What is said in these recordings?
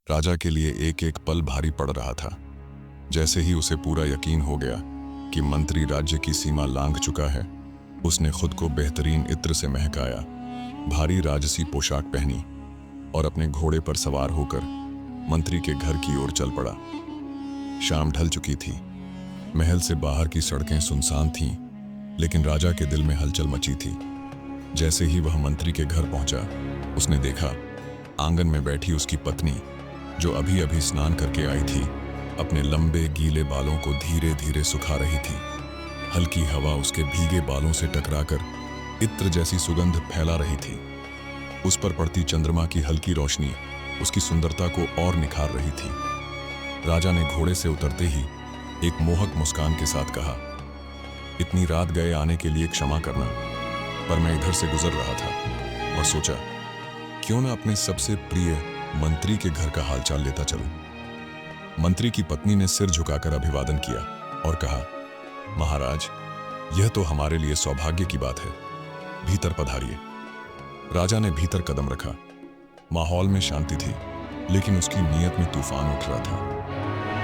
राजा के लिए एक एक पल भारी पड़ रहा था। जैसे ही उसे पूरा यकीन हो गया कि मंत्री राज्य की सीमा लांघ चुका है, उसने खुद को बेहतरीन इत्र से महकाया, भारी राजसी पोशाक पहनी और अपने घोड़े पर सवार होकर मंत्री के घर की ओर चल पड़ा। शाम ढल चुकी थी। महल से बाहर की सड़कें सुनसान थीं, लेकिन राजा के दिल में हलचल मची थी। जैसे ही वह मंत्री के घर पहुंचा, उसने देखा आंगन में बैठी उसकी पत्नी, जो अभी अभी स्नान करके आई थी, अपने लंबे गीले बालों को धीरे धीरे सुखा रही थी। हल्की हवा उसके भीगे बालों से टकराकर इत्र जैसी सुगंध फैला रही थी। उस पर पड़ती चंद्रमा की हल्की रोशनी उसकी सुंदरता को और निखार रही थी। राजा ने घोड़े से उतरते ही एक मोहक मुस्कान के साथ कहा, इतनी रात गए आने के लिए क्षमा करना, पर मैं इधर से गुजर रहा था और सोचा क्यों ना अपने सबसे प्रिय मंत्री के घर का हालचाल लेता चलूं। मंत्री की पत्नी ने सिर झुकाकर अभिवादन किया और कहा, महाराज, यह तो हमारे लिए सौभाग्य की बात है, भीतर पधारिए। राजा ने भीतर कदम रखा। माहौल में शांति थी, लेकिन उसकी नीयत में तूफान उठ रहा था।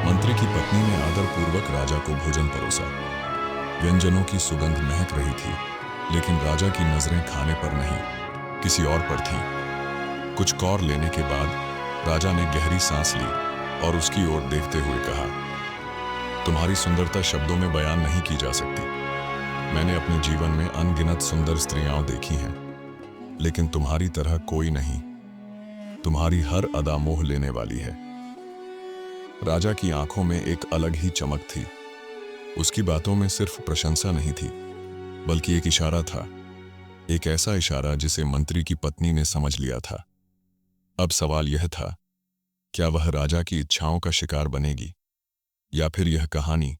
मंत्री की पत्नी ने आदरपूर्वक राजा को भोजन परोसा। व्यंजनों की सुगंध महक रही थी, लेकिन राजा की नजरें खाने पर नहीं, किसी और पर थीं। कुछ कौर लेने के बाद राजा ने गहरी सांस ली और उसकी ओर देखते हुए कहा, तुम्हारी सुंदरता शब्दों में बयान नहीं की जा सकती। मैंने अपने जीवन में अनगिनत सुंदर स्त्रियां देखी हैं, लेकिन तुम्हारी तरह कोई नहीं। तुम्हारी हर अदा मोह लेने वाली है। राजा की आंखों में एक अलग ही चमक थी। उसकी बातों में सिर्फ प्रशंसा नहीं थी, बल्कि एक इशारा था, एक ऐसा इशारा जिसे मंत्री की पत्नी ने समझ लिया था। अब सवाल यह था, क्या वह राजा की इच्छाओं का शिकार बनेगी, या फिर यह कहानी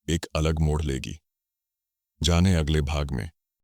एक अलग मोड़ लेगी। जाने अगले भाग में।